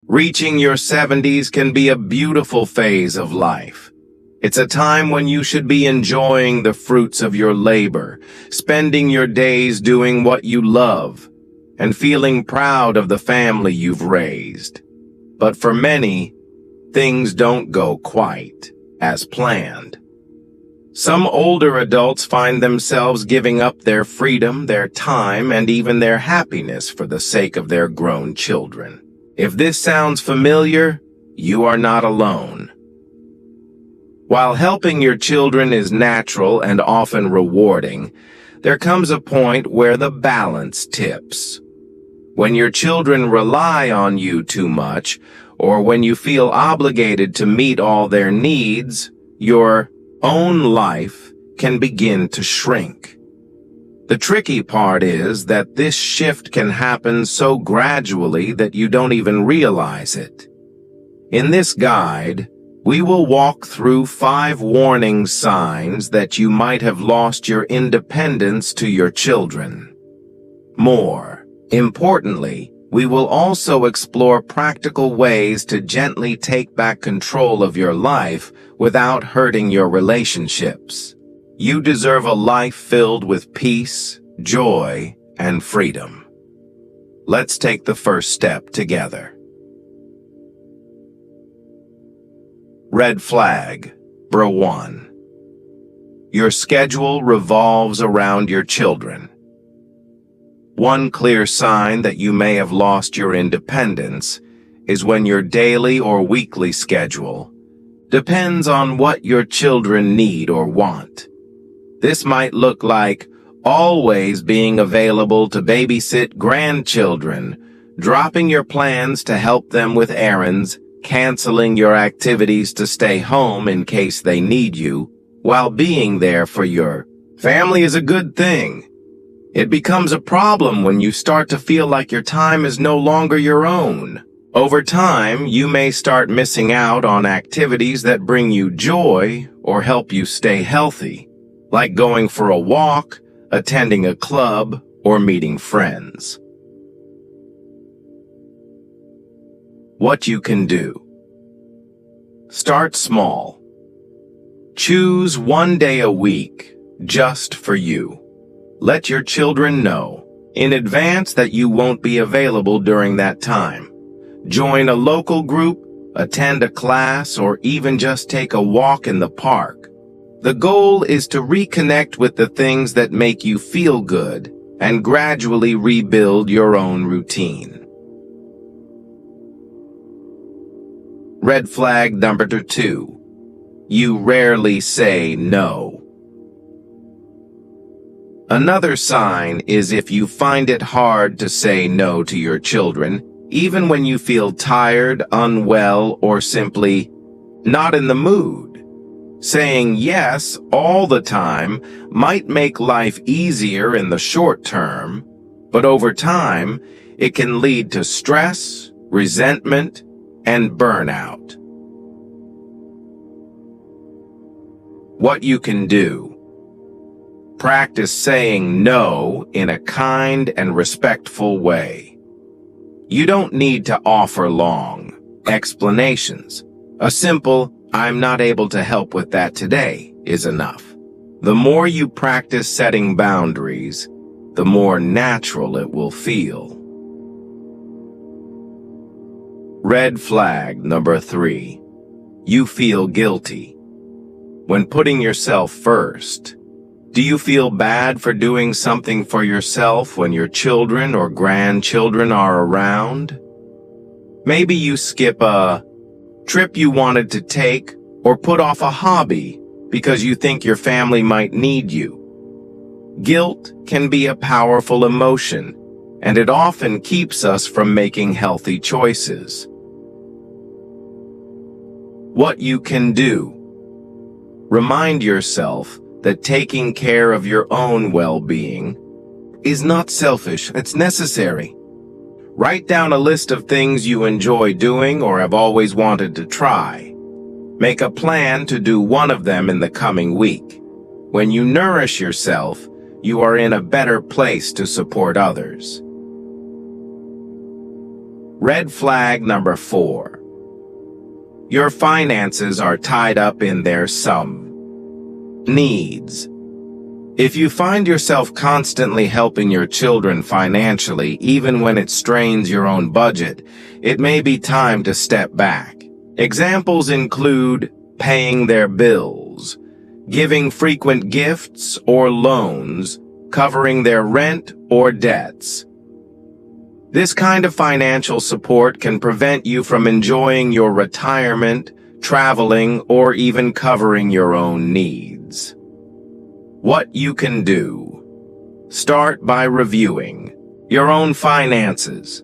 Reaching your 70s can be a beautiful phase of life. It's a time when you should be enjoying the fruits of your labor, spending your days doing what you love, and feeling proud of the family you've raised. But for many, things don't go quite as planned. Some older adults find themselves giving up their freedom, their time, and even their happiness for the sake of their grown children. If this sounds familiar, you are not alone. While helping your children is natural and often rewarding, there comes a point where the balance tips. When your children rely on you too much, or when you feel obligated to meet all their needs, your own life can begin to shrink. The tricky part is that this shift can happen so gradually that you don't even realize it. In this guide, we will walk through 5 warning signs that you might have lost your independence to your children. More importantly, we will also explore practical ways to gently take back control of your life without hurting your relationships. You deserve a life filled with peace, joy, and freedom. Let's take the first step together. Red flag, Bro 1. Your schedule revolves around your children. One clear sign that you may have lost your independence is when your daily or weekly schedule depends on what your children need or want. This might look like always being available to babysit grandchildren, dropping your plans to help them with errands, canceling your activities to stay home in case they need you, while being there for your family is a good thing. It becomes a problem when you start to feel like your time is no longer your own. Over time, you may start missing out on activities that bring you joy or help you stay healthy, like going for a walk, attending a club, or meeting friends. What you can do. Start small. Choose one day a week just for you. Let your children know in advance that you won't be available during that time. Join a local group, attend a class, or even just take a walk in the park. The goal is to reconnect with the things that make you feel good and gradually rebuild your own routine. Red flag number 2. You rarely say no. Another sign is if you find it hard to say no to your children, even when you feel tired, unwell, or simply not in the mood. Saying yes all the time might make life easier in the short term, but over time, it can lead to stress, resentment, and burnout. What you can do. Practice saying no in a kind and respectful way. You don't need to offer long explanations. A simple, "I'm not able to help with that today," is enough. The more you practice setting boundaries, the more natural it will feel. Red flag number 3. You feel guilty. When putting yourself first, do you feel bad for doing something for yourself when your children or grandchildren are around? Maybe you skip a trip you wanted to take or put off a hobby because you think your family might need you. Guilt can be a powerful emotion, and it often keeps us from making healthy choices. What you can do. Remind yourself that taking care of your own well-being is not selfish, it's necessary. Write down a list of things you enjoy doing or have always wanted to try. Make a plan to do one of them in the coming week. When you nourish yourself, you are in a better place to support others. Red flag number 4. Your finances are tied up in their needs. If you find yourself constantly helping your children financially, even when it strains your own budget, it may be time to step back. Examples include paying their bills, giving frequent gifts or loans, covering their rent or debts. This kind of financial support can prevent you from enjoying your retirement, traveling, or even covering your own needs. What you can do. Start by reviewing your own finances.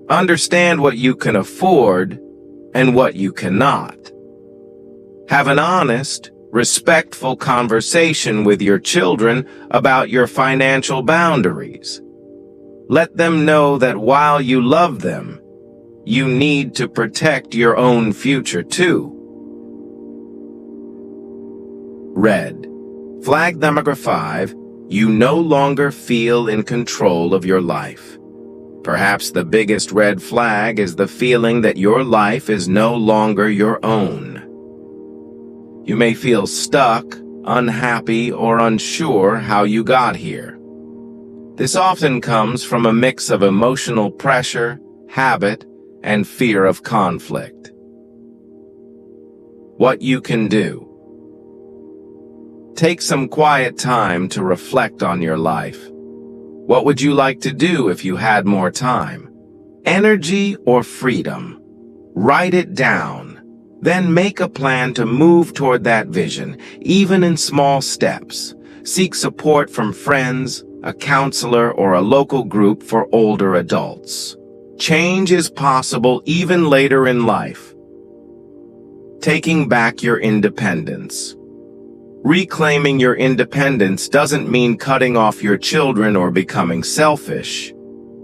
Understand what you can afford and what you cannot. Have an honest, respectful conversation with your children about your financial boundaries. Let them know that while you love them, you need to protect your own future too. Red. Flag number 5. You no longer feel in control of your life. Perhaps the biggest red flag is the feeling that your life is no longer your own. You may feel stuck, unhappy, or unsure how you got here. This often comes from a mix of emotional pressure, habit, and fear of conflict. What you can do. Take some quiet time to reflect on your life. What would you like to do if you had more time? Energy or freedom? Write it down. Then make a plan to move toward that vision, even in small steps. Seek support from friends, a counselor, or a local group for older adults. Change is possible even later in life. Taking back your independence. Reclaiming your independence doesn't mean cutting off your children or becoming selfish.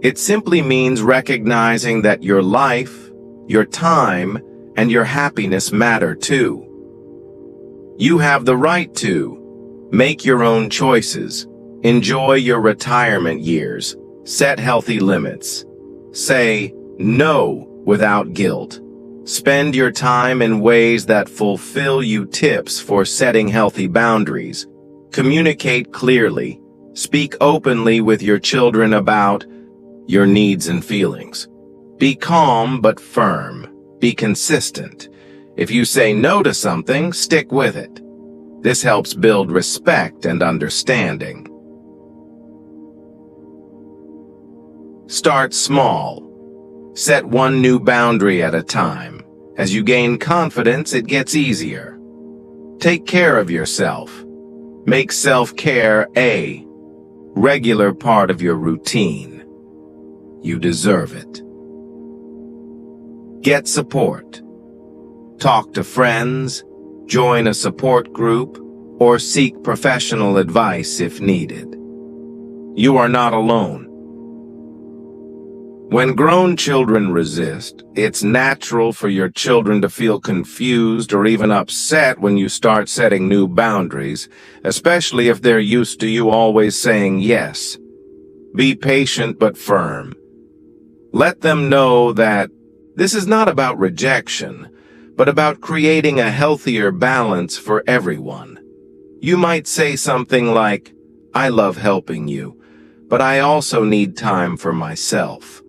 It simply means recognizing that your life, your time, and your happiness matter too. You have the right to make your own choices, enjoy your retirement years, set healthy limits, say no without guilt. Spend your time in ways that fulfill you. Tips for setting healthy boundaries. Communicate clearly. Speak openly with your children about your needs and feelings. Be calm but firm. Be consistent. If you say no to something, stick with it. This helps build respect and understanding. Start small. Set one new boundary at a time. As you gain confidence, it gets easier. Take care of yourself. Make self-care a regular part of your routine. You deserve it. Get support. Talk to friends, join a support group, or seek professional advice if needed. You are not alone. When grown children resist, it's natural for your children to feel confused or even upset when you start setting new boundaries, especially if they're used to you always saying yes. Be patient but firm. Let them know that this is not about rejection, but about creating a healthier balance for everyone. You might say something like, "I love helping you, but I also need time for myself.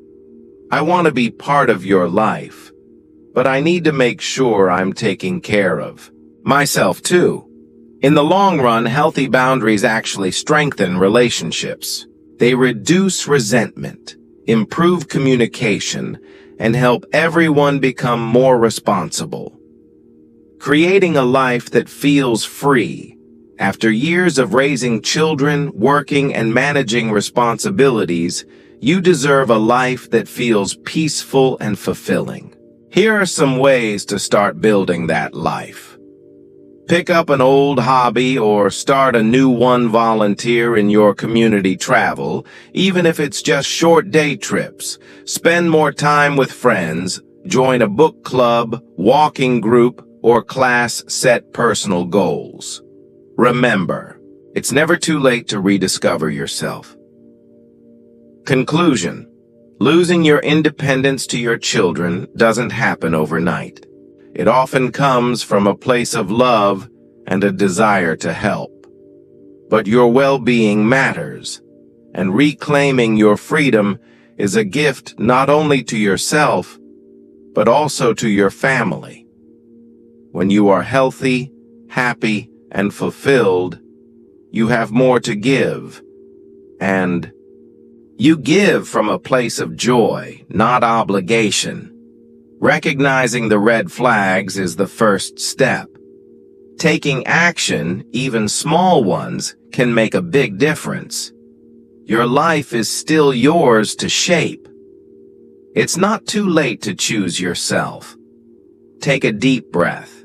I want to be part of your life, but I need to make sure I'm taking care of myself too." In the long run, healthy boundaries actually strengthen relationships. They reduce resentment, improve communication, and help everyone become more responsible. Creating a life that feels free. After years of raising children, working, and managing responsibilities, you deserve a life that feels peaceful and fulfilling. Here are some ways to start building that life. Pick up an old hobby or start a new one. Volunteer in your community. Travel, even if it's just short day trips. Spend more time with friends. Join a book club, walking group, or class. Set personal goals. Remember, it's never too late to rediscover yourself. Conclusion. Losing your independence to your children doesn't happen overnight. It often comes from a place of love and a desire to help. But your well-being matters, and reclaiming your freedom is a gift not only to yourself, but also to your family. When you are healthy, happy, and fulfilled, you have more to give, and you give from a place of joy, not obligation. Recognizing the red flags is the first step. Taking action, even small ones, can make a big difference. Your life is still yours to shape. It's not too late to choose yourself. Take a deep breath.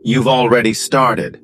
You've already started.